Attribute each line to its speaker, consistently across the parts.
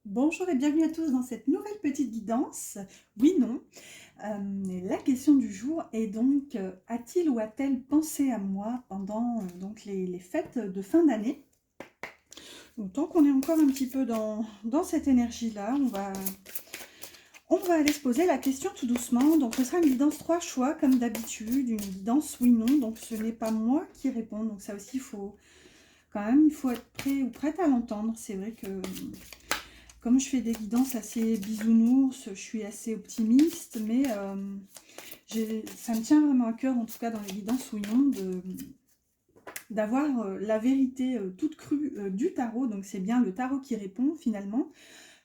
Speaker 1: Bonjour et bienvenue à tous dans cette nouvelle petite guidance. Oui, non. La question du jour est donc, a-t-il ou a-t-elle pensé à moi pendant donc les fêtes de fin d'année? Donc, tant qu'on est encore un petit peu dans cette énergie-là, on va aller se poser la question tout doucement. Donc, ce sera une guidance 3 choix, comme d'habitude, une guidance oui-non. Donc, ce n'est pas moi qui réponds. Donc, ça aussi, il faut être prêt ou prête à l'entendre. C'est vrai que comme je fais des guidances assez bisounours, je suis assez optimiste, mais ça me tient vraiment à cœur, en tout cas dans les guidances ou non, d'avoir la vérité toute crue du tarot. Donc c'est bien le tarot qui répond finalement.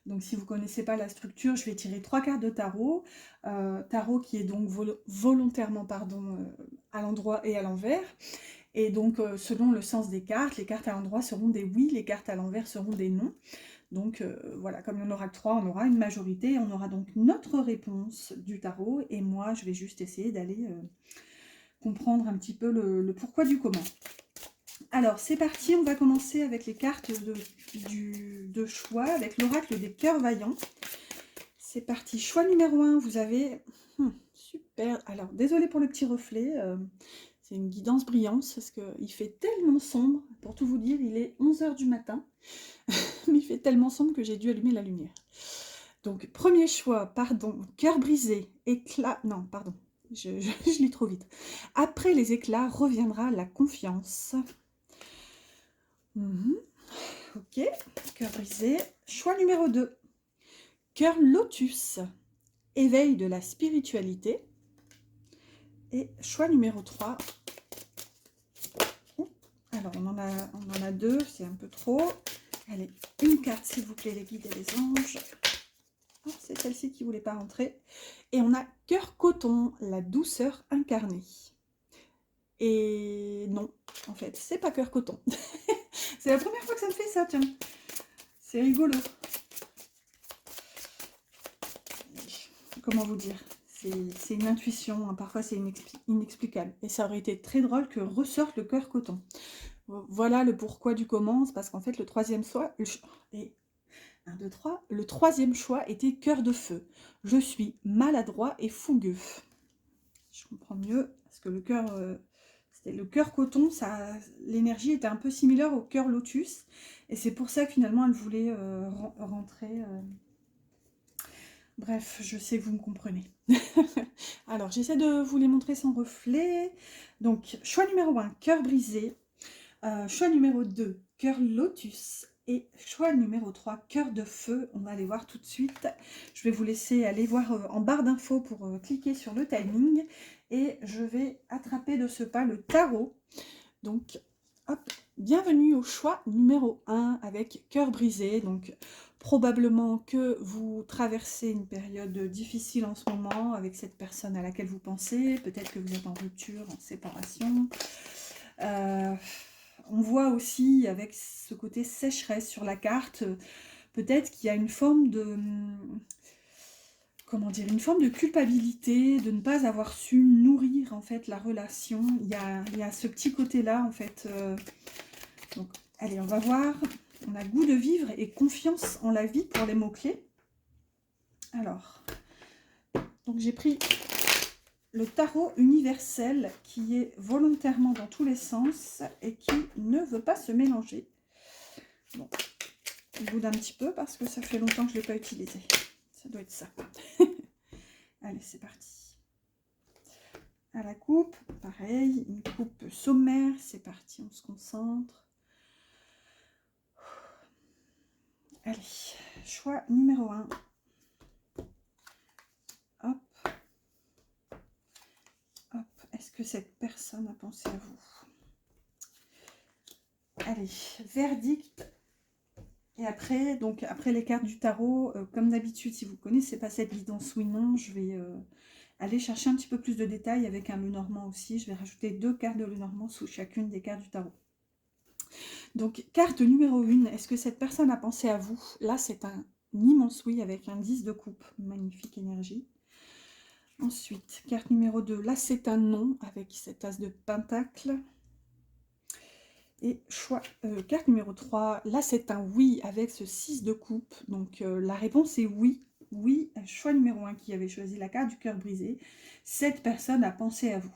Speaker 1: Donc si vous ne connaissez pas la structure, je vais tirer 3 cartes de tarot. Tarot qui est donc volontairement à l'endroit et à l'envers. Et donc selon le sens des cartes, les cartes à l'endroit seront des oui, les cartes à l'envers seront des non. Donc voilà, comme il n'y en aura que 3, on aura une majorité, on aura donc notre réponse du tarot, et moi je vais juste essayer d'aller comprendre un petit peu le pourquoi du comment. Alors c'est parti, on va commencer avec les cartes de choix, avec l'oracle des cœurs vaillants. C'est parti, choix numéro 1, vous avez... super, alors désolé pour le petit reflet, c'est une guidance brillante, parce qu'il fait tellement sombre, pour tout vous dire, il est 11 h du matin, mais il fait tellement sombre que j'ai dû allumer la lumière. Donc, premier choix, pardon, cœur brisé, éclat... Non, pardon, je lis trop vite. Après les éclats reviendra la confiance. Ok, cœur brisé. Choix numéro 2, cœur lotus, éveil de la spiritualité. Et choix numéro 3, alors on en a deux, c'est un peu trop. Allez, une carte s'il vous plaît, les guides et les anges. Oh, c'est celle-ci qui ne voulait pas rentrer. Et on a cœur coton, la douceur incarnée. Et non, en fait, c'est pas cœur coton. C'est la première fois que ça me fait ça, tiens. C'est rigolo. Comment vous dire? C'est une intuition, hein. Parfois c'est inexplicable. Et ça aurait été très drôle que ressorte le cœur coton. Voilà le pourquoi du comment, parce qu'en fait le troisième choix... Et 1, 2, 3. Le troisième choix était cœur de feu. Je suis maladroit et fougueux. Je comprends mieux, parce que le cœur... c'était le cœur coton, l'énergie était un peu similaire au cœur lotus. Et c'est pour ça que finalement elle voulait rentrer... Bref, je sais que vous me comprenez. Alors, j'essaie de vous les montrer sans reflet. Donc, choix numéro 1, cœur brisé. Choix numéro 2, cœur lotus. Et choix numéro 3, cœur de feu. On va aller voir tout de suite. Je vais vous laisser aller voir en barre d'infos pour cliquer sur le timing. Et je vais attraper de ce pas le tarot. Donc, hop, bienvenue au choix numéro 1 avec cœur brisé. Donc, probablement que vous traversez une période difficile en ce moment avec cette personne à laquelle vous pensez. Peut-être que vous êtes en rupture, en séparation. On voit aussi avec ce côté sécheresse sur la carte, peut-être qu'il y a une forme de... Comment dire, une forme de culpabilité de ne pas avoir su nourrir en fait la relation. Il y a ce petit côté-là en fait. Donc, allez, on va voir. On a goût de vivre et confiance en la vie pour les mots-clés. Alors, donc j'ai pris le tarot universel qui est volontairement dans tous les sens et qui ne veut pas se mélanger. Bon, je boude un petit peu parce que ça fait longtemps que je ne l'ai pas utilisé. Ça doit être ça. Allez, c'est parti. À la coupe, pareil, une coupe sommaire, c'est parti, on se concentre. Allez, choix numéro 1. Hop. Hop. Est-ce que cette personne a pensé à vous? Allez, verdict. Et après, donc après les cartes du tarot, comme d'habitude, si vous ne connaissez pas cette guidance oui non, je vais aller chercher un petit peu plus de détails avec un Lenormand aussi. Je vais rajouter 2 cartes de Lenormand sous chacune des cartes du tarot. Donc, carte numéro 1, est-ce que cette personne a pensé à vous? Là, c'est un immense oui avec un 10 de coupe. Magnifique énergie. Ensuite, carte numéro 2, là, c'est un non avec cet as de pentacle. Et choix, carte numéro 3, là c'est un oui avec ce 6 de coupe. Donc la réponse est oui. Oui, choix numéro 1 qui avait choisi la carte du cœur brisé. Cette personne a pensé à vous.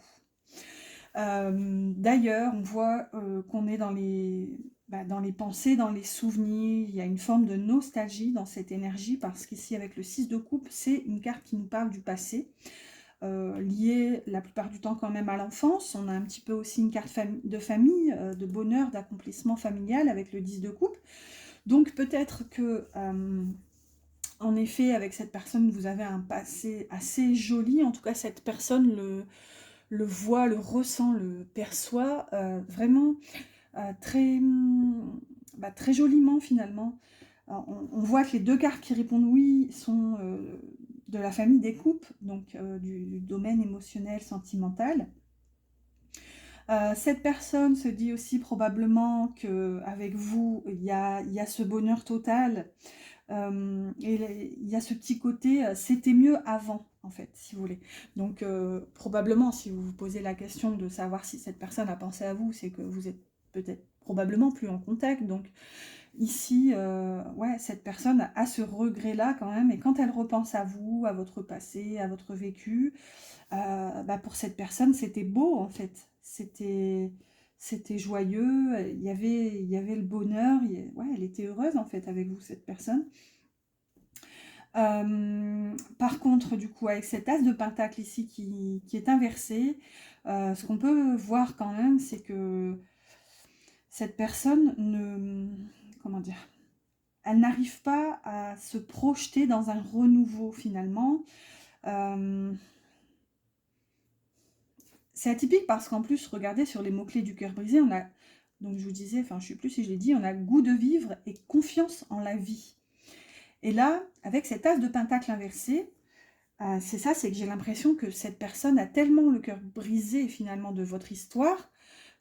Speaker 1: D'ailleurs, on voit qu'on est dans les pensées, dans les souvenirs. Il y a une forme de nostalgie dans cette énergie parce qu'ici, avec le 6 de coupe, c'est une carte qui nous parle du passé. Liée la plupart du temps quand même à l'enfance. On a un petit peu aussi une carte de famille, de bonheur, d'accomplissement familial avec le 10 de coupe. Donc peut-être que, en effet, avec cette personne, vous avez un passé assez joli. En tout cas, cette personne le voit, le ressent, le perçoit vraiment très, très joliment finalement. On voit que les deux cartes qui répondent oui sont de la famille des coupes, donc du domaine émotionnel, sentimental. Cette personne se dit aussi probablement qu'avec vous, il y a ce bonheur total. Et il y a ce petit côté, c'était mieux avant, en fait, si vous voulez. Donc, probablement, si vous vous posez la question de savoir si cette personne a pensé à vous, c'est que vous êtes peut-être probablement plus en contact. Donc, ici, ouais, cette personne a ce regret-là quand même. Et quand elle repense à vous, à votre passé, à votre vécu, pour cette personne, c'était beau, en fait. C'était joyeux, il y avait le bonheur, ouais, elle était heureuse en fait avec vous, cette personne. Par contre, du coup, avec cet as de pentacle ici qui est inversé, ce qu'on peut voir quand même, c'est que cette personne comment dire, elle n'arrive pas à se projeter dans un renouveau finalement. C'est atypique parce qu'en plus, regardez sur les mots-clés du cœur brisé, on a, donc je vous disais, enfin je ne sais plus si je l'ai dit, on a goût de vivre et confiance en la vie. Et là, avec cet as de pentacle inversé, c'est ça, c'est que j'ai l'impression que cette personne a tellement le cœur brisé finalement de votre histoire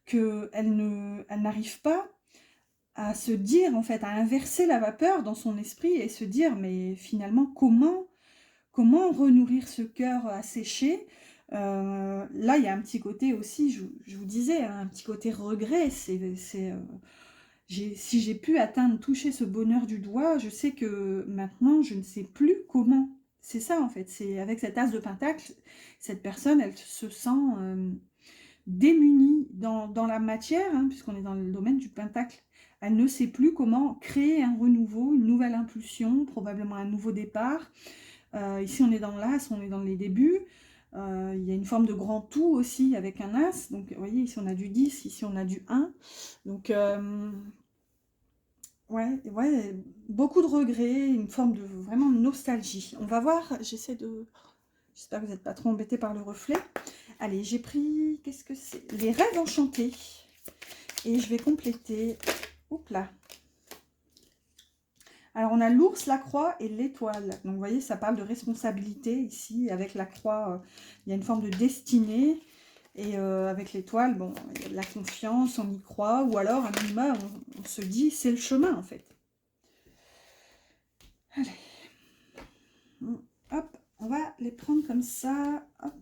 Speaker 1: qu'elle n'arrive pas à se dire, en fait, à inverser la vapeur dans son esprit et se dire, mais finalement, comment renourrir ce cœur asséché. Là, il y a un petit côté aussi, je vous disais, hein, un petit côté regret. Si j'ai pu atteindre, toucher ce bonheur du doigt, je sais que maintenant, je ne sais plus comment. C'est ça, en fait. C'est avec cet as de pentacle, cette personne, elle se sent démunie dans la matière, hein, puisqu'on est dans le domaine du pentacle. Elle ne sait plus comment créer un renouveau, une nouvelle impulsion, probablement un nouveau départ. Ici, on est dans l'as, on est dans les débuts. Il y a une forme de grand tout aussi avec un as. Donc, vous voyez, ici, on a du 10, ici, on a du 1. Donc, ouais, beaucoup de regrets, une forme de vraiment de nostalgie. On va voir, j'espère que vous n'êtes pas trop embêtés par le reflet. Allez, j'ai pris, qu'est-ce que c'est? Les rêves enchantés. Et je vais compléter, hop là. Alors, on a l'ours, la croix et l'étoile. Donc, vous voyez, ça parle de responsabilité ici. Avec la croix, il y a une forme de destinée. Et avec l'étoile, bon, il y a de la confiance, on y croit. Ou alors, à minima, on se dit, c'est le chemin, en fait. Allez. Hop, on va les prendre comme ça. Hop.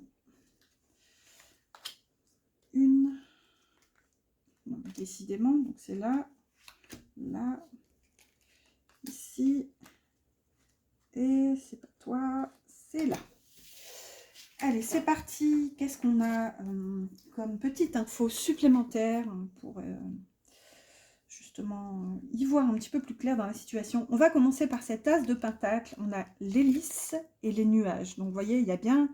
Speaker 1: Une. Non, décidément, donc c'est là, là, ici. Et c'est pas toi, c'est là. Allez, c'est parti. Qu'est-ce qu'on a comme petite info supplémentaire pour justement y voir un petit peu plus clair dans la situation? On va commencer par cet as de pentacle. On a l'hélice et les nuages. Donc, vous voyez, il y a bien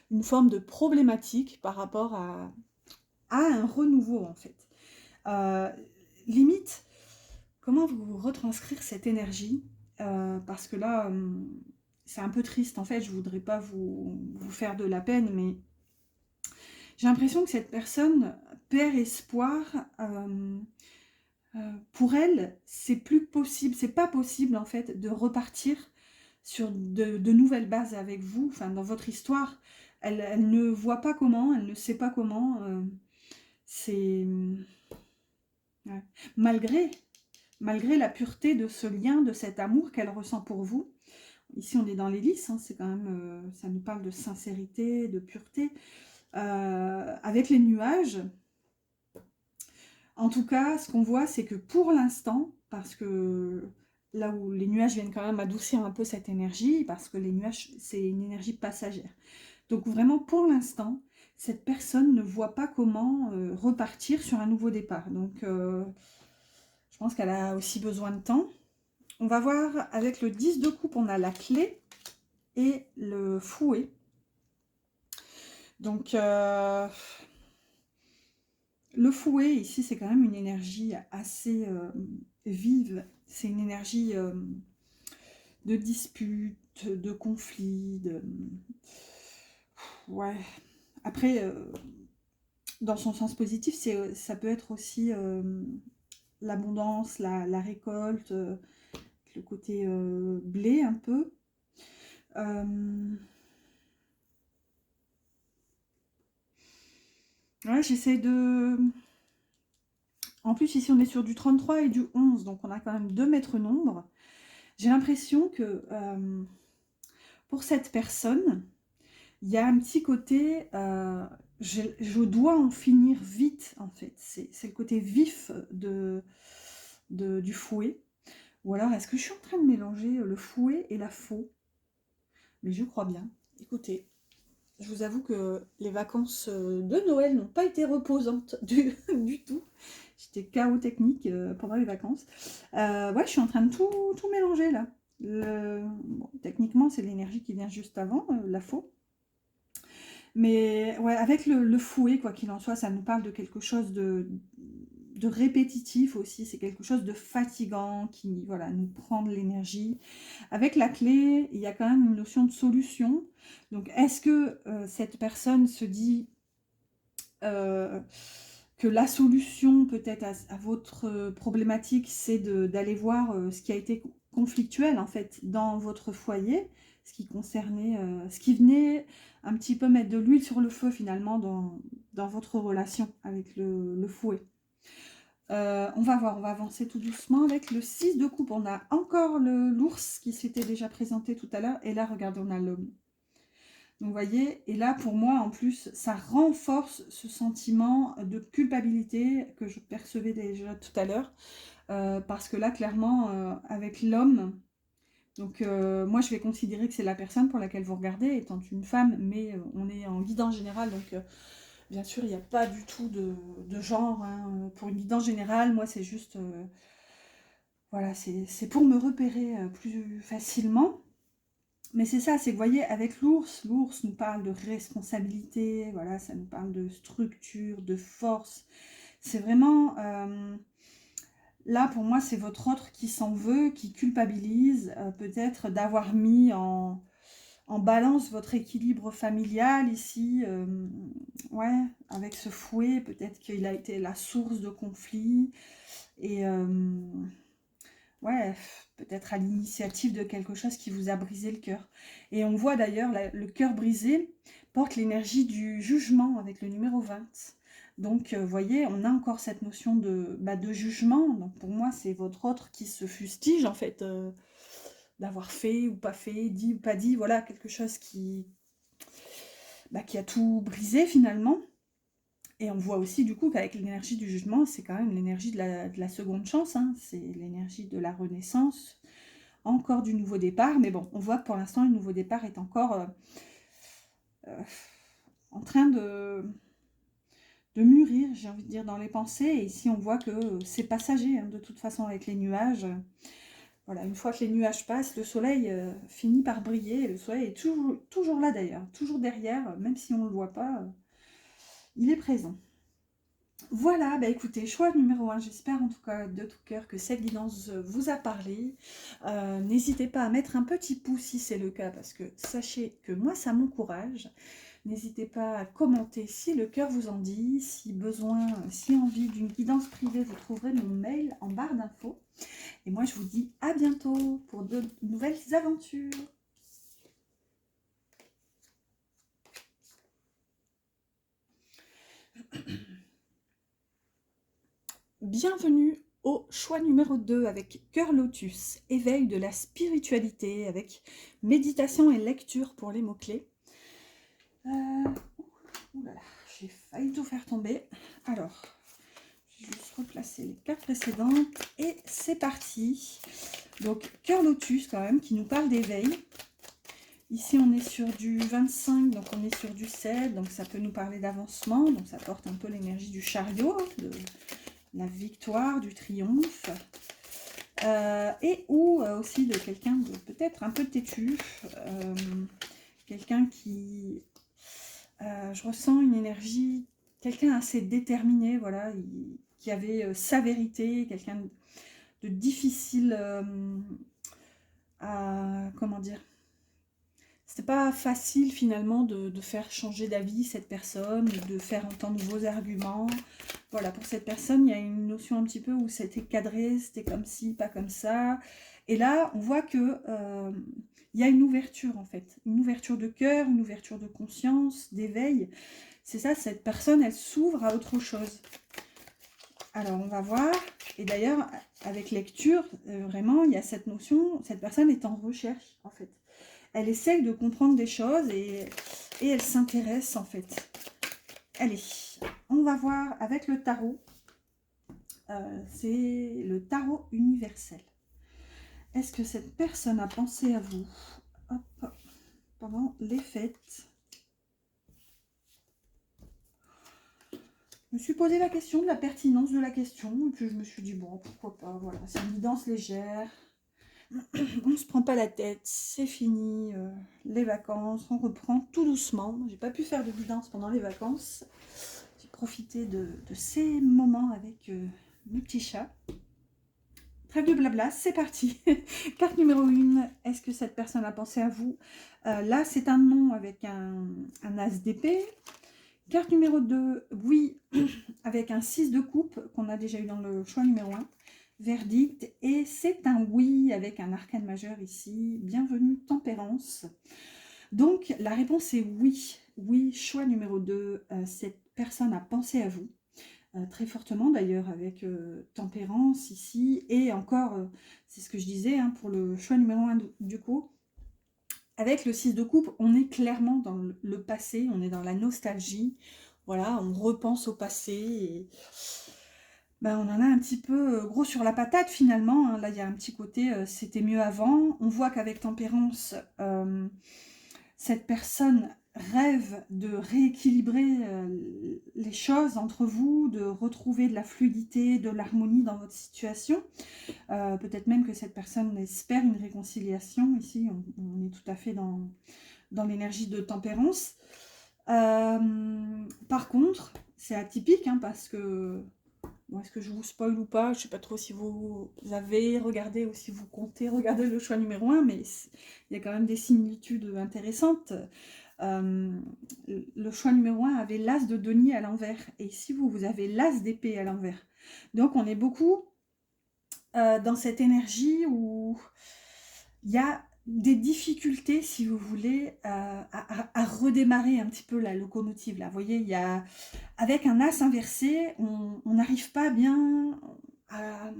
Speaker 1: une forme de problématique par rapport à un renouveau, en fait. Limite, comment vous retranscrire cette énergie? Parce que là, c'est un peu triste, en fait, je ne voudrais pas vous faire de la peine, mais j'ai l'impression que cette personne perd espoir. Pour elle, c'est plus possible, c'est pas possible, en fait, de repartir sur de nouvelles bases avec vous, enfin, dans votre histoire. Elle ne voit pas comment, elle ne sait pas comment. C'est... Ouais. Malgré la pureté de ce lien, de cet amour qu'elle ressent pour vous. Ici, on est dans l'hélice, hein, c'est quand même, ça nous parle de sincérité, de pureté. Avec les nuages, En tout cas, ce qu'on voit, c'est que pour l'instant, parce que là où les nuages viennent quand même adoucir un peu cette énergie, parce que les nuages, c'est une énergie passagère. Donc vraiment, pour l'instant, cette personne ne voit pas comment repartir sur un nouveau départ. Donc, je pense qu'elle a aussi besoin de temps. On va voir, avec le 10 de coupe, on a la clé et le fouet. Donc, le fouet, ici, c'est quand même une énergie assez vive. C'est une énergie de dispute, de conflit, de... Ouais. Après, dans son sens positif, ça peut être aussi l'abondance, la récolte, le côté blé un peu. Ouais, j'essaie de... En plus, ici, on est sur du 33 et du 11, donc on a quand même 2 maîtres nombres. J'ai l'impression que pour cette personne, il y a un petit côté, je dois en finir vite, en fait. C'est le côté vif du fouet. Ou alors, est-ce que je suis en train de mélanger le fouet et la faux? Mais je crois bien. Écoutez, je vous avoue que les vacances de Noël n'ont pas été reposantes du tout. J'étais chaos technique pendant les vacances. Ouais, je suis en train de tout mélanger là. Bon, techniquement, c'est l'énergie qui vient juste avant, la faux. Mais ouais, avec le fouet, quoi qu'il en soit, ça nous parle de quelque chose de répétitif aussi. C'est quelque chose de fatigant qui, voilà, nous prend de l'énergie. Avec la clé, il y a quand même une notion de solution. Donc, est-ce que cette personne se dit que la solution peut-être à votre problématique, c'est d'aller voir ce qui a été conflictuel en fait dans votre foyer, ce qui concernait, ce qui venait un petit peu mettre de l'huile sur le feu finalement dans votre relation avec le fouet. On va voir, on va avancer tout doucement avec le 6 de coupe. On a encore l'ours qui s'était déjà présenté tout à l'heure. Et là, regardez, on a l'homme. Donc, vous voyez, et là, pour moi, en plus, ça renforce ce sentiment de culpabilité que je percevais déjà tout à l'heure. Parce que là, clairement, avec l'homme, donc moi, je vais considérer que c'est la personne pour laquelle vous regardez, étant une femme, mais on est en guidance générale, donc... bien sûr, il n'y a pas du tout de genre. Hein. Pour une guidance générale, moi, c'est juste... voilà, c'est pour me repérer plus facilement. Mais c'est ça, c'est que vous voyez, avec l'ours nous parle de responsabilité, voilà, ça nous parle de structure, de force. C'est vraiment... là, pour moi, c'est votre autre qui s'en veut, qui culpabilise, peut-être d'avoir mis en balance votre équilibre familial ici, ouais, avec ce fouet, peut-être qu'il a été la source de conflit, et ouais, peut-être à l'initiative de quelque chose qui vous a brisé le cœur. Et on voit d'ailleurs, le cœur brisé porte l'énergie du jugement avec le numéro 20. Donc, vous voyez, on a encore cette notion de jugement. Donc, pour moi, c'est votre autre qui se fustige, en fait, d'avoir fait ou pas fait, dit ou pas dit, voilà, quelque chose qui a tout brisé finalement. Et on voit aussi du coup qu'avec l'énergie du jugement, c'est quand même l'énergie de la seconde chance, hein. C'est l'énergie de la renaissance, encore du nouveau départ. Mais bon, on voit que pour l'instant, le nouveau départ est encore en train de mûrir, j'ai envie de dire, dans les pensées. Et ici, on voit que c'est passager, hein, de toute façon, avec les nuages. Voilà, une fois que les nuages passent, le soleil finit par briller. Et le soleil est toujours là d'ailleurs, toujours derrière, même si on ne le voit pas, il est présent. Voilà, bah écoutez, choix numéro 1, j'espère en tout cas de tout cœur que cette guidance vous a parlé. N'hésitez pas à mettre un petit pouce si c'est le cas, parce que sachez que moi ça m'encourage. N'hésitez pas à commenter si le cœur vous en dit, si besoin, si envie d'une guidance privée, vous trouverez mon mail en barre d'infos. Et moi je vous dis à bientôt pour de nouvelles aventures. Bienvenue au choix numéro 2 avec Cœur Lotus, éveil de la spiritualité avec méditation et lecture pour les mots-clés. J'ai failli tout faire tomber. Alors, vais juste replacer les cartes précédentes. Et c'est parti. Donc, cœur lotus quand même, qui nous parle d'éveil. Ici, on est sur du 25, donc on est sur du 7. Donc, ça peut nous parler d'avancement. Donc, ça porte un peu l'énergie du chariot, de la victoire, du triomphe. Et ou aussi de quelqu'un de peut-être un peu têtu. Quelqu'un qui... je ressens une énergie... Quelqu'un assez déterminé, voilà, qui avait sa vérité, quelqu'un de difficile à... Comment dire? C'était pas facile finalement de faire changer d'avis cette personne, de faire entendre de nouveaux arguments. Voilà, pour cette personne, il y a une notion un petit peu où c'était cadré, c'était comme ci, pas comme ça. Et là, on voit que il y a une ouverture en fait, une ouverture de cœur, une ouverture de conscience, d'éveil. C'est ça, cette personne, elle s'ouvre à autre chose. Alors, on va voir. Et d'ailleurs, avec lecture, vraiment, il y a cette notion, cette personne est en recherche en fait. Elle essaye de comprendre des choses et elle s'intéresse en fait. Allez, on va voir avec le tarot. C'est le tarot universel. Est-ce que cette personne a pensé à vous pendant les fêtes? Je me suis posé la question de la pertinence de la question. Et puis je me suis dit, bon, pourquoi pas. Voilà, c'est une guidance légère. On ne se prend pas la tête, c'est fini, les vacances, on reprend tout doucement. J'ai pas pu faire de guidance pendant les vacances. J'ai profité de ces moments avec mes petits chats. Trêve de blabla, c'est parti. Carte numéro 1, est-ce que cette personne a pensé à vous? Là, c'est un nom avec un as d'épée. Carte numéro 2, oui, avec un 6 de coupe qu'on a déjà eu dans le choix numéro 1. Verdict, et c'est un oui avec un arcane majeur ici. Bienvenue, tempérance. Donc, la réponse est oui. Oui, choix numéro 2, cette personne a pensé à vous. Très fortement d'ailleurs avec tempérance ici. Et encore, c'est ce que je disais hein, pour le choix numéro 1 du coup. Avec le 6 de coupe, on est clairement dans le passé, on est dans la nostalgie. Voilà, on repense au passé et ben, on en a un petit peu gros sur la patate finalement. Hein. Là, il y a un petit côté c'était mieux avant. On voit qu'avec tempérance, cette personne rêve de rééquilibrer les choses entre vous, de retrouver de la fluidité, de l'harmonie dans votre situation. Peut-être même que cette personne espère une réconciliation. Ici, on est tout à fait dans l'énergie de tempérance. Par contre, c'est atypique hein, parce que... Bon, est-ce que je vous spoil ou pas? Je ne sais pas trop si vous avez regardé ou si vous comptez regarder le choix numéro 1, mais il y a quand même des similitudes intéressantes. Le choix numéro 1 avait l'as de denier à l'envers. Et ici, vous avez l'as d'épée à l'envers. Donc, on est beaucoup dans cette énergie où il y a des difficultés, si vous voulez, à redémarrer un petit peu la locomotive. Là. Vous voyez, il y a, avec un as inversé, on n'arrive pas bien à...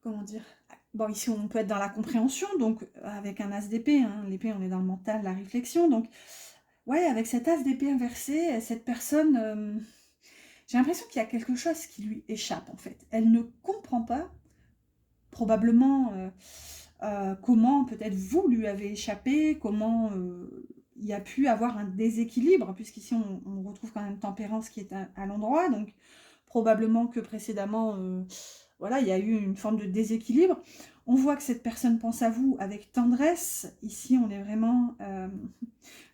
Speaker 1: Comment dire? Bon, ici, on peut être dans la compréhension, donc avec un as d'épée. Hein, l'épée, on est dans le mental, la réflexion. Donc, ouais, avec cet as d'épée inversé, cette personne... j'ai l'impression qu'il y a quelque chose qui lui échappe, en fait. Elle ne comprend pas, probablement... comment peut-être vous lui avez échappé, comment il y a pu avoir un déséquilibre, puisqu'ici on retrouve quand même tempérance qui est à l'endroit, donc probablement que précédemment, voilà, il y a eu une forme de déséquilibre. On voit que cette personne pense à vous avec tendresse. Ici, on est vraiment...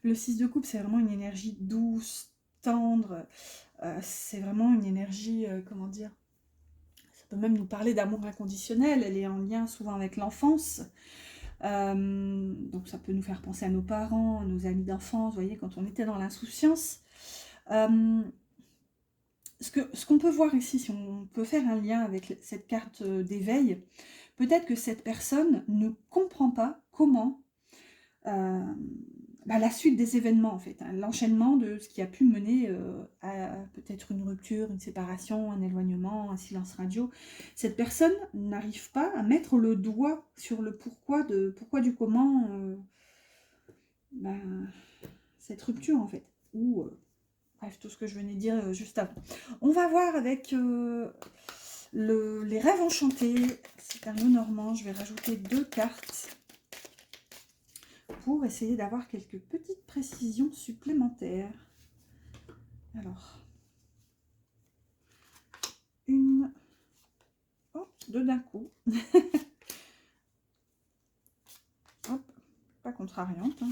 Speaker 1: le 6 de coupe, c'est vraiment une énergie douce, tendre. C'est vraiment une énergie, comment dire, ça peut même nous parler d'amour inconditionnel, elle est en lien souvent avec l'enfance. Donc ça peut nous faire penser à nos parents, à nos amis d'enfance, vous voyez, quand on était dans l'insouciance. Ce qu'on peut voir ici, si on peut faire un lien avec cette carte d'éveil, peut-être que cette personne ne comprend pas comment la suite des événements, en fait, hein, l'enchaînement de ce qui a pu mener à peut-être une rupture, une séparation, un éloignement, un silence radio. Cette personne n'arrive pas à mettre le doigt sur le pourquoi du comment cette rupture, en fait. Ou Bref, tout ce que je venais de dire juste avant. On va voir avec les rêves enchantés. C'est un Lenormand. Je vais rajouter 2 cartes pour essayer d'avoir quelques petites précisions supplémentaires. Alors, une, oh, 2 d'un coup. Hop, pas contrariante. Hein.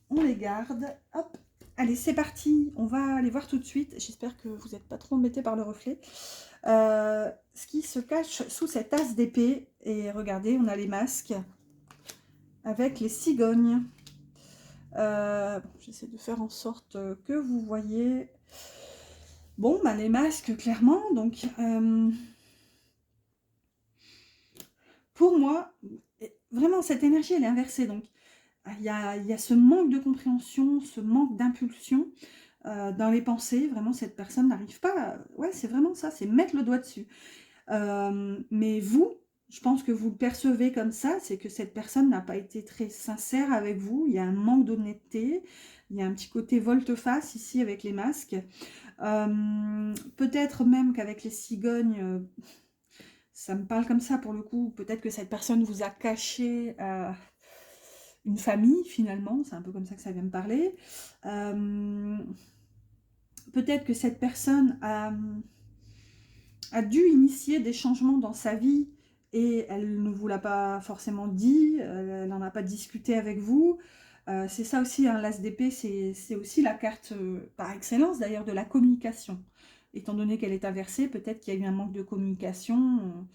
Speaker 1: On les garde. Hop. Allez, c'est parti. On va aller voir tout de suite. J'espère que vous n'êtes pas trop embêtés par le reflet. Ce qui se cache sous cette as d'épée. Et regardez, on a les masques avec les cigognes. J'essaie de faire en sorte que vous voyez. Bon, bah, les masques, clairement. Donc, pour moi, vraiment, cette énergie, elle est inversée. Donc, il y a ce manque de compréhension, ce manque d'impulsion dans les pensées. Vraiment, cette personne n'arrive pas... Ouais, c'est vraiment ça, c'est mettre le doigt dessus. Mais vous, je pense que vous le percevez comme ça, c'est que cette personne n'a pas été très sincère avec vous. Il y a un manque d'honnêteté. Il y a un petit côté volte-face ici avec les masques. Peut-être même qu'avec les cigognes... ça me parle comme ça pour le coup. Peut-être que cette personne vous a caché une famille finalement. C'est un peu comme ça que ça vient me parler. Peut-être que cette personne a dû initier des changements dans sa vie et elle ne vous l'a pas forcément dit. Elle n'en a pas discuté avec vous. C'est ça aussi, hein, l'as d'épée, c'est aussi la carte par excellence d'ailleurs de la communication. Étant donné qu'elle est inversée, peut-être qu'il y a eu un manque de communication.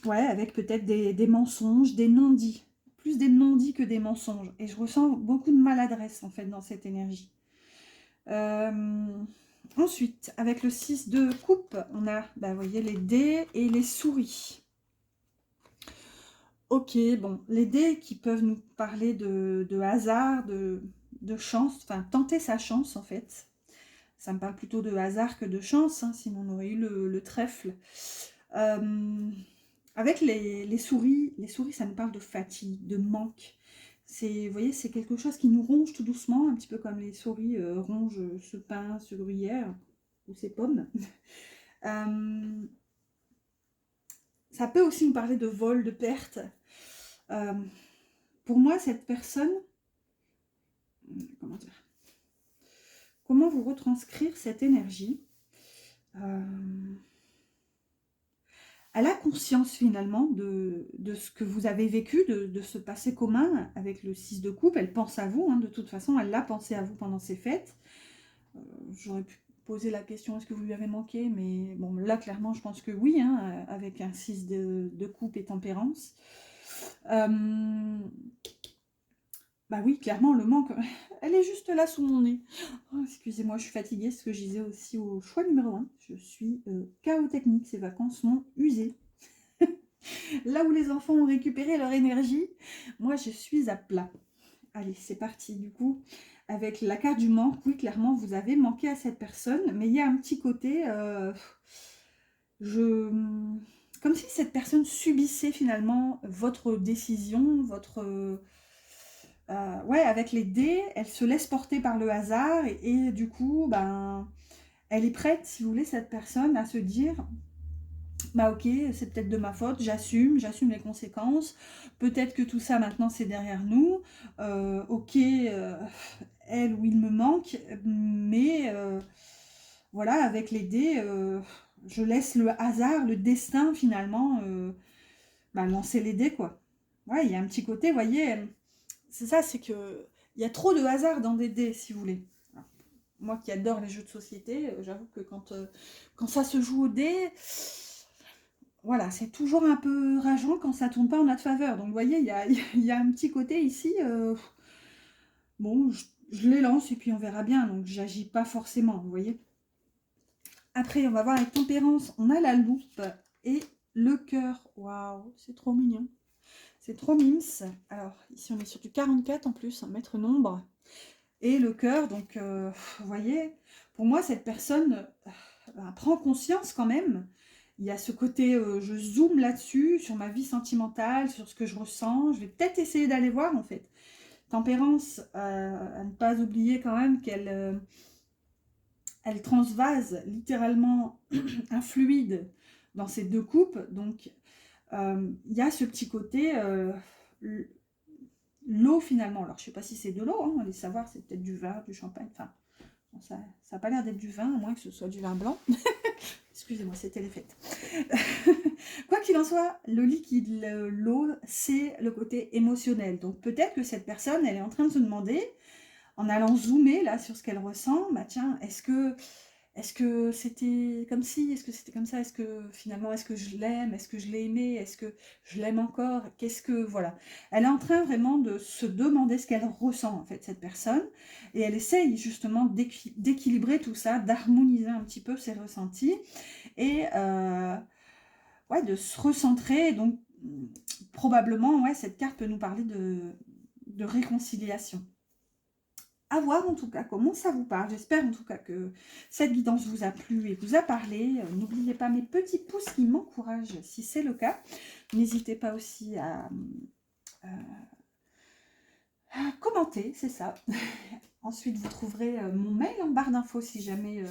Speaker 1: Ouais, avec peut-être des mensonges, des non-dits. Plus des non-dits que des mensonges. Et je ressens beaucoup de maladresse, en fait, dans cette énergie. Ensuite, avec le 6 de coupe, on a, bah, vous voyez, les dés et les souris. Ok, bon, les dés qui peuvent nous parler de hasard, de chance, enfin, tenter sa chance, en fait. Ça me parle plutôt de hasard que de chance, hein, sinon on aurait eu le trèfle. Avec les souris, ça nous parle de fatigue, de manque. Vous voyez, c'est quelque chose qui nous ronge tout doucement, un petit peu comme les souris rongent ce pain, ce gruyère, ou ces pommes. Ça peut aussi nous parler de vol, de perte. Pour moi, cette personne... Comment dire? Comment vous retranscrire cette énergie? Elle a conscience finalement de ce que vous avez vécu, de ce passé commun avec le 6 de coupe. Elle pense à vous, hein, de toute façon, elle l'a pensé à vous pendant ces fêtes. J'aurais pu poser la question, est-ce que vous lui avez manqué? Mais bon, là, clairement, je pense que oui, hein, avec un 6 de coupe et tempérance. Bah oui, clairement, le manque, elle est juste là sous mon nez. Oh, excusez-moi, je suis fatiguée, ce que je disais aussi au choix numéro 1. Je suis chaos technique, ces vacances m'ont usé. Là où les enfants ont récupéré leur énergie, moi je suis à plat. Allez, c'est parti du coup. Avec la carte du manque, oui, clairement, vous avez manqué à cette personne, mais il y a un petit côté... comme si cette personne subissait finalement votre décision, votre... ouais, avec les dés, elle se laisse porter par le hasard et du coup, ben, elle est prête, si vous voulez, cette personne à se dire, bah ok, c'est peut-être de ma faute, j'assume les conséquences, peut-être que tout ça maintenant c'est derrière nous, ok, elle ou il me manque, mais voilà, avec les dés, je laisse le hasard, le destin finalement, bah, lancer les dés quoi. Ouais, il y a un petit côté, vous voyez... C'est ça, c'est que il y a trop de hasard dans des dés, si vous voulez. Alors, moi qui adore les jeux de société, j'avoue que quand ça se joue au dés, voilà, c'est toujours un peu rageant quand ça tourne pas en notre faveur. Donc vous voyez, il y a un petit côté ici, bon, je les lance et puis on verra bien, donc j'agis pas forcément, vous voyez. Après, on va voir avec tempérance, on a la loupe et le cœur. Waouh, c'est trop mignon. C'est trop mimes. Alors, ici, on est sur du 44 en plus, un maître nombre. Et le cœur, donc, vous voyez, pour moi, cette personne prend conscience quand même. Il y a ce côté, je zoome là-dessus, sur ma vie sentimentale, sur ce que je ressens. Je vais peut-être essayer d'aller voir, en fait. Tempérance, à ne pas oublier quand même qu'elle elle transvase littéralement un fluide dans ces deux coupes. Donc, il y a ce petit côté, l'eau finalement. Alors, je ne sais pas si c'est de l'eau, hein, allez savoir, c'est peut-être du vin, du champagne. Enfin, bon, ça n'a pas l'air d'être du vin, à moins que ce soit du vin blanc. Excusez-moi, c'était les fêtes. Quoi qu'il en soit, le liquide, l'eau, c'est le côté émotionnel. Donc, peut-être que cette personne, elle est en train de se demander, en allant zoomer là sur ce qu'elle ressent, bah tiens, est-ce que c'était comme ci, est-ce que c'était comme ça, est-ce que finalement, est-ce que je l'aime, est-ce que je l'ai aimé, est-ce que je l'aime encore, qu'est-ce que, voilà. Elle est en train vraiment de se demander ce qu'elle ressent, en fait, cette personne, et elle essaye justement d'équilibrer tout ça, d'harmoniser un petit peu ses ressentis, et ouais, de se recentrer, donc probablement, ouais, cette carte peut nous parler de réconciliation. À voir en tout cas comment ça vous parle. J'espère en tout cas que cette guidance vous a plu et vous a parlé. N'oubliez pas mes petits pouces qui m'encouragent si c'est le cas. N'hésitez pas aussi à commenter, c'est ça. Ensuite, vous trouverez mon mail en barre d'infos si jamais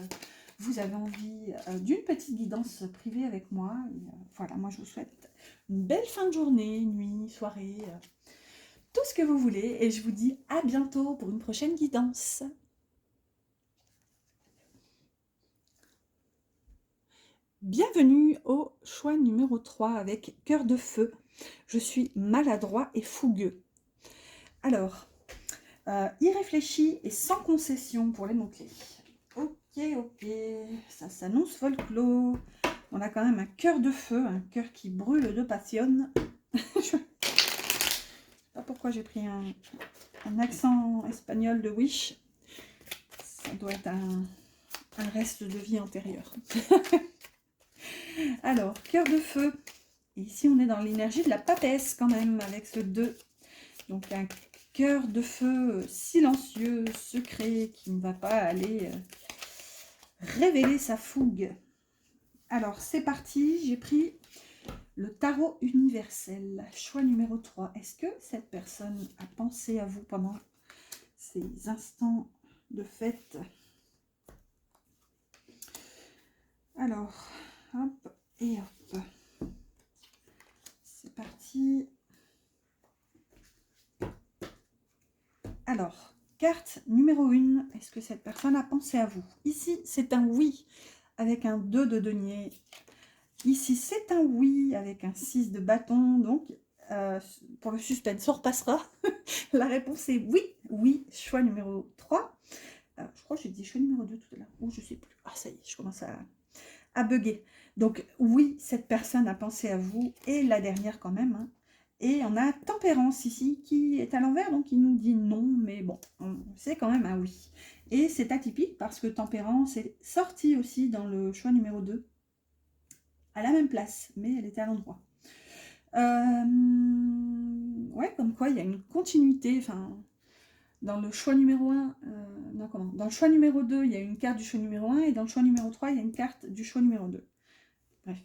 Speaker 1: vous avez envie d'une petite guidance privée avec moi. Et, voilà, moi je vous souhaite une belle fin de journée, nuit, soirée. Tout ce que vous voulez et je vous dis à bientôt pour une prochaine guidance. Bienvenue au choix numéro 3 avec cœur de feu. Je suis maladroit et fougueux. Alors, irréfléchi et sans concession pour les mots-clés. Ok, ça s'annonce folklore. On a quand même un cœur de feu, un cœur qui brûle de passion. Je sais pas pourquoi j'ai pris un accent espagnol de Wish. Ça doit être un reste de vie antérieure. Alors, cœur de feu. Et ici, on est dans l'énergie de la papesse quand même, avec ce 2. Donc, un cœur de feu silencieux, secret, qui ne va pas aller révéler sa fougue. Alors, c'est parti. J'ai pris le tarot universel, choix numéro 3. Est-ce que cette personne a pensé à vous pendant ces instants de fête? Alors, hop et hop. C'est parti. Alors, carte numéro 1. Est-ce que cette personne a pensé à vous? Ici, c'est un oui avec un 2 de denier. Ici, c'est un oui avec un 6 de bâton. Donc, pour le suspense, on repassera. La réponse est oui. Oui, choix numéro 3. Je crois que j'ai dit choix numéro 2 tout à l'heure. Ou je sais plus. Ah, ça y est, je commence à bugger. Donc, oui, cette personne a pensé à vous. Et la dernière quand même. Hein. Et on a tempérance ici qui est à l'envers. Donc, il nous dit non. Mais bon, c'est quand même un oui. Et c'est atypique parce que tempérance est sortie aussi dans le choix numéro 2. À la même place. Mais elle était à l'endroit. Ouais, comme quoi il y a une continuité. Enfin... Dans le choix numéro 1, non, comment? Dans le choix numéro 2, il y a une carte du choix numéro 1 et dans le choix numéro 3, il y a une carte du choix numéro 2. Bref.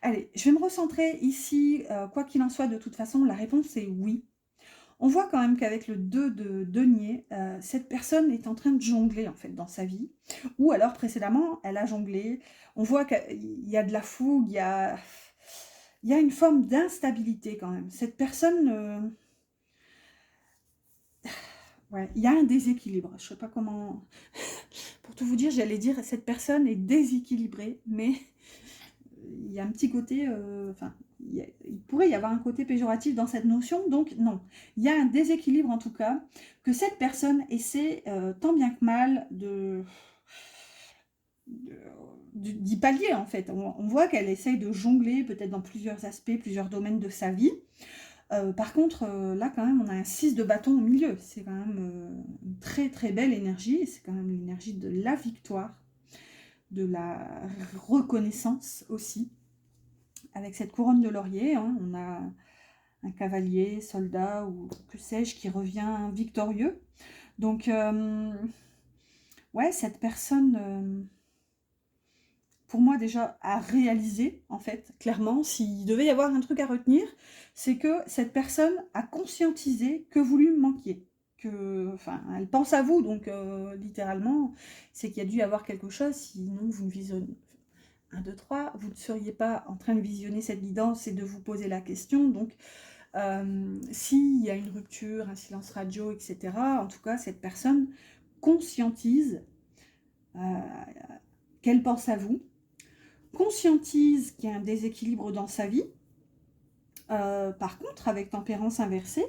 Speaker 1: Allez, je vais me recentrer ici. Quoi qu'il en soit, de toute façon, la réponse est oui. On voit quand même qu'avec le 2 de denier, cette personne est en train de jongler en fait dans sa vie. Ou alors précédemment, elle a jonglé. On voit qu'il y a de la fougue, il y a une forme d'instabilité quand même. Cette personne... Ouais, il y a un déséquilibre. Je ne sais pas comment... Pour tout vous dire, j'allais dire cette personne est déséquilibrée, mais il y a un petit côté... Enfin, il pourrait y avoir un côté péjoratif dans cette notion, donc non. Il y a un déséquilibre en tout cas, que cette personne essaie tant bien que mal d'y pallier en fait. On voit qu'elle essaye de jongler peut-être dans plusieurs aspects, plusieurs domaines de sa vie. Par contre, là, quand même, on a un 6 de bâton au milieu. C'est quand même une très, très belle énergie. C'est quand même l'énergie de la victoire, de la reconnaissance aussi. Avec cette couronne de laurier, hein, on a un cavalier, soldat ou que sais-je qui revient victorieux. Donc, ouais, cette personne pour moi déjà à réaliser, en fait, clairement, s'il devait y avoir un truc à retenir, c'est que cette personne a conscientisé que vous lui manquiez. Enfin, elle pense à vous, donc littéralement, c'est qu'il y a dû y avoir quelque chose, sinon vous ne visionnez... 1, 2, 3, vous ne seriez pas en train de visionner cette guidance et de vous poser la question, donc s'il y a une rupture, un silence radio, etc., en tout cas, cette personne conscientise qu'elle pense à vous, conscientise qu'il y a un déséquilibre dans sa vie. Par contre, avec tempérance inversée,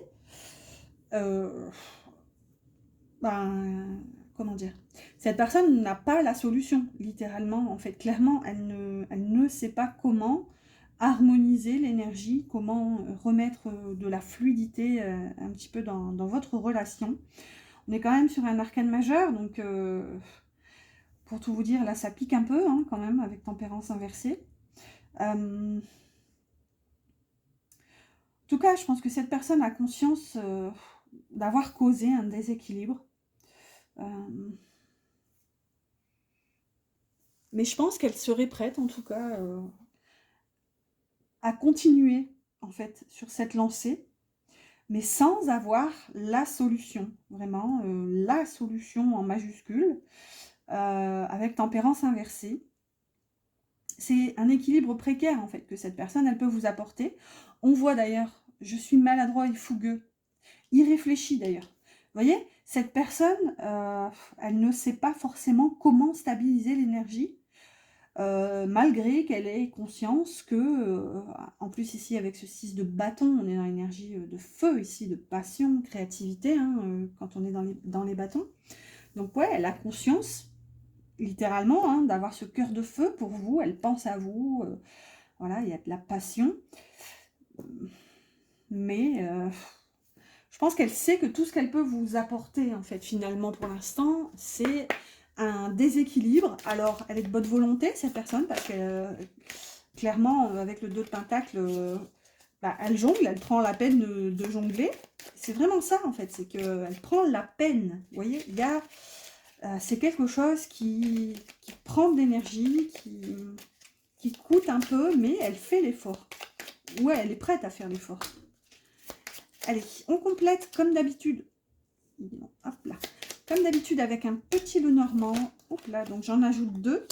Speaker 1: comment dire, cette personne n'a pas la solution, littéralement, en fait, clairement, elle ne sait pas comment harmoniser l'énergie, comment remettre de la fluidité un petit peu dans votre relation. On est quand même sur un arcane majeur, donc pour tout vous dire, là ça pique un peu hein, quand même avec tempérance inversée. En tout cas, je pense que cette personne a conscience d'avoir causé un déséquilibre. Mais je pense qu'elle serait prête, en tout cas, à continuer, en fait, sur cette lancée, mais sans avoir la solution, vraiment, la solution en majuscule, avec tempérance inversée. C'est un équilibre précaire, en fait, que cette personne, elle peut vous apporter. On voit d'ailleurs, je suis maladroit et fougueux, irréfléchi d'ailleurs. Vous voyez, cette personne, elle ne sait pas forcément comment stabiliser l'énergie, malgré qu'elle ait conscience que, en plus ici avec ce 6 de bâton, on est dans l'énergie de feu ici, de passion, créativité, hein, quand on est dans les bâtons. Donc ouais, elle a conscience, littéralement, hein, d'avoir ce cœur de feu pour vous, elle pense à vous, voilà, il y a de la passion. Mais je pense qu'elle sait que tout ce qu'elle peut vous apporter, en fait, finalement, pour l'instant, c'est un déséquilibre. Alors, avec bonne volonté, cette personne, parce que clairement, avec le 2 de pentacle, elle jongle, elle prend la peine de jongler. C'est vraiment ça, en fait, c'est qu'elle prend la peine. Vous voyez, il y a... c'est quelque chose qui prend de l'énergie, qui coûte un peu, mais elle fait l'effort. Ouais, elle est prête à faire l'effort. Allez, on complète comme d'habitude. Hop là. Comme d'habitude avec un petit Lenormand. Hop là, donc j'en ajoute 2.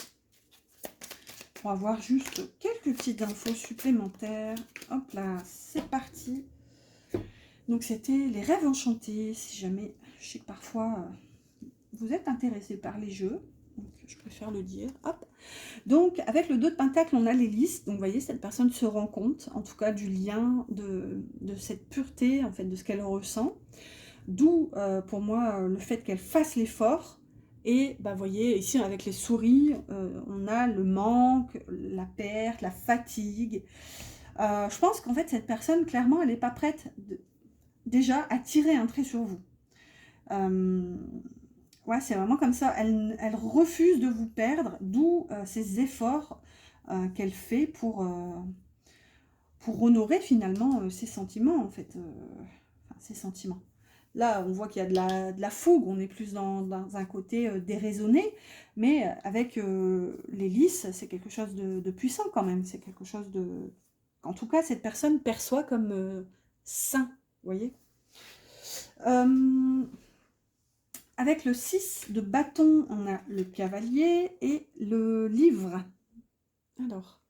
Speaker 1: Pour avoir juste quelques petites infos supplémentaires. Hop là, c'est parti. Donc c'était les rêves enchantés. Si jamais, je sais que parfois vous êtes intéressé par les jeux. Donc je préfère le dire. Hop. Donc avec le 2 de pentacle, on a les listes. Donc vous voyez, cette personne se rend compte, en tout cas du lien, de cette pureté, en fait, de ce qu'elle ressent. D'où, pour moi, le fait qu'elle fasse l'effort. Et, vous voyez, ici, avec les souris, on a le manque, la perte, la fatigue. Je pense qu'en fait, cette personne, clairement, elle n'est pas prête, déjà, à tirer un trait sur vous. Ouais, c'est vraiment comme ça. Elle refuse de vous perdre, d'où ces efforts qu'elle fait pour honorer, finalement, ses sentiments, en fait. Enfin, ses sentiments. Là, on voit qu'il y a de la fougue, on est plus dans un côté déraisonné, mais avec les lys, c'est quelque chose de puissant quand même, c'est quelque chose de... En tout cas, cette personne perçoit comme sain, vous voyez. Avec le 6 de bâton, on a le cavalier et le livre. Alors,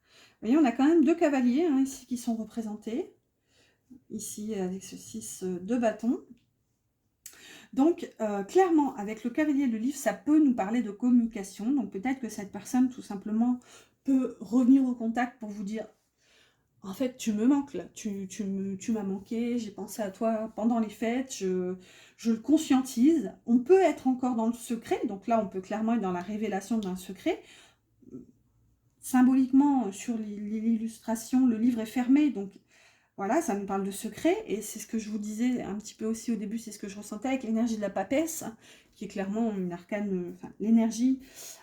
Speaker 1: vous voyez, on a quand même 2 cavaliers hein, ici qui sont représentés, ici avec ce 6 de bâton. Donc, clairement, avec le cavalier de livre, ça peut nous parler de communication. Donc, peut-être que cette personne, tout simplement, peut revenir au contact pour vous dire « En fait, tu me manques, là. Tu m'as manqué, j'ai pensé à toi pendant les fêtes, je le conscientise. » On peut être encore dans le secret. Donc là, on peut clairement être dans la révélation d'un secret. Symboliquement, sur l'illustration, le livre est fermé, donc... Voilà, ça nous parle de secret, et c'est ce que je vous disais un petit peu aussi au début, c'est ce que je ressentais avec l'énergie de la papesse, qui est clairement une arcane, enfin, l'énergie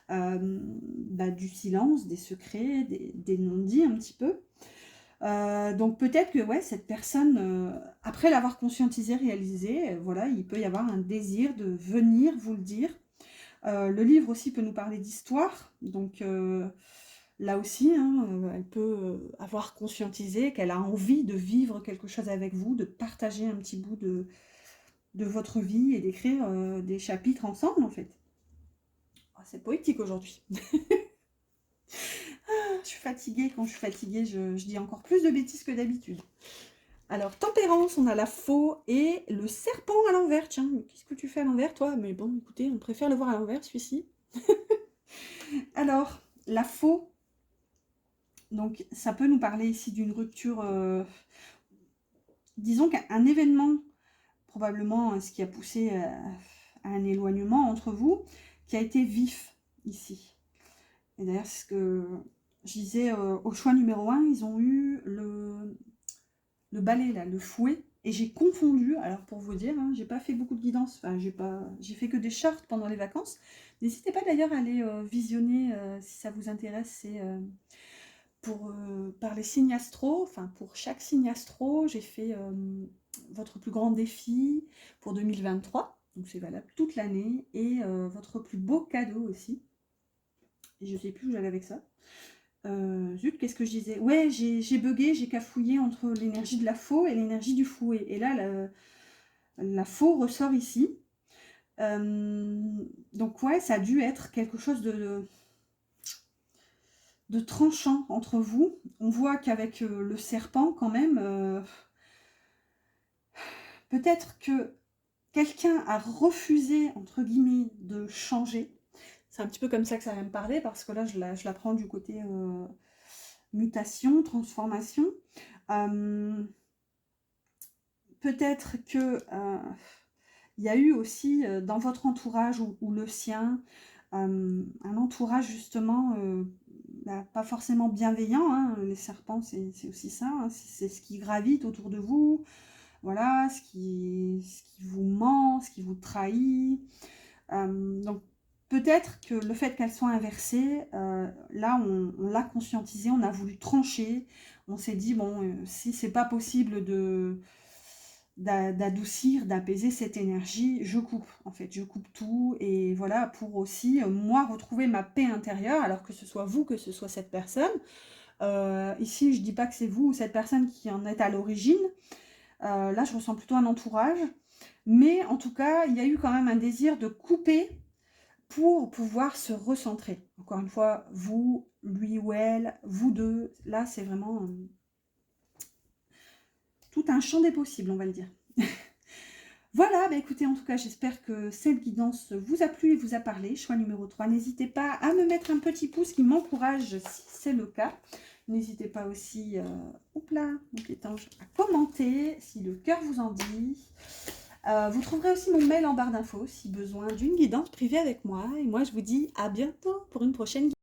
Speaker 1: du silence, des secrets, des non-dits un petit peu. Donc peut-être que ouais, cette personne, après l'avoir conscientisé, réalisé, voilà, il peut y avoir un désir de venir vous le dire. Le livre aussi peut nous parler d'histoire, donc... Là aussi, hein, elle peut avoir conscientisé qu'elle a envie de vivre quelque chose avec vous, de partager un petit bout de votre vie et d'écrire des chapitres ensemble, en fait. Oh, c'est poétique aujourd'hui. Je suis fatiguée. Quand je suis fatiguée, je dis encore plus de bêtises que d'habitude. Alors, tempérance, on a la faux et le serpent à l'envers. Tiens, mais qu'est-ce que tu fais à l'envers, toi? Mais bon, écoutez, on préfère le voir à l'envers, celui-ci. Alors, la faux, donc ça peut nous parler ici d'une rupture, disons qu'un événement, probablement ce qui a poussé à un éloignement entre vous, qui a été vif ici. Et d'ailleurs, c'est ce que je disais au choix numéro 1, ils ont eu le balai, là, le fouet, et j'ai confondu, alors pour vous dire, hein, j'ai pas fait beaucoup de guidance, enfin j'ai fait que des charts pendant les vacances. N'hésitez pas d'ailleurs à aller visionner si ça vous intéresse, c'est par les signes astro, enfin pour chaque signe astro, j'ai fait votre plus grand défi pour 2023, donc c'est valable toute l'année, et votre plus beau cadeau aussi. Et je sais plus où j'allais avec ça. Zut, qu'est-ce que je disais? Ouais, j'ai bugué, j'ai cafouillé entre l'énergie de la faux et l'énergie du fouet. Et là, la faux ressort ici. Donc ouais, ça a dû être quelque chose de tranchant entre vous. On voit qu'avec le serpent, quand même, peut-être que quelqu'un a refusé, entre guillemets, de changer. C'est un petit peu comme ça que ça va me parler, parce que là, je la prends du côté mutation, transformation. Peut-être que il y a eu aussi dans votre entourage ou le sien, un entourage justement pas forcément bienveillant, hein. Les serpents, c'est aussi ça, hein. C'est ce qui gravite autour de vous, voilà, ce qui vous ment, ce qui vous trahit. Donc peut-être que le fait qu'elle soit inversée, là on l'a conscientisé, on a voulu trancher, on s'est dit bon, si c'est pas possible d'adoucir, d'apaiser cette énergie, je coupe, en fait, je coupe tout, et voilà, pour aussi, moi, retrouver ma paix intérieure, alors que ce soit vous, que ce soit cette personne. Ici, je dis pas que c'est vous ou cette personne qui en est à l'origine, là, je ressens plutôt un entourage, mais en tout cas, il y a eu quand même un désir de couper pour pouvoir se recentrer. Encore une fois, vous, lui ou elle, vous deux, là, c'est vraiment tout un champ des possibles, on va le dire. Voilà, bah écoutez, en tout cas, j'espère que cette guidance vous a plu et vous a parlé. Choix numéro 3, n'hésitez pas à me mettre un petit pouce qui m'encourage si c'est le cas. N'hésitez pas aussi, à commenter si le cœur vous en dit. Vous trouverez aussi mon mail en barre d'infos si besoin d'une guidance privée avec moi. Et moi, je vous dis à bientôt pour une prochaine guidance.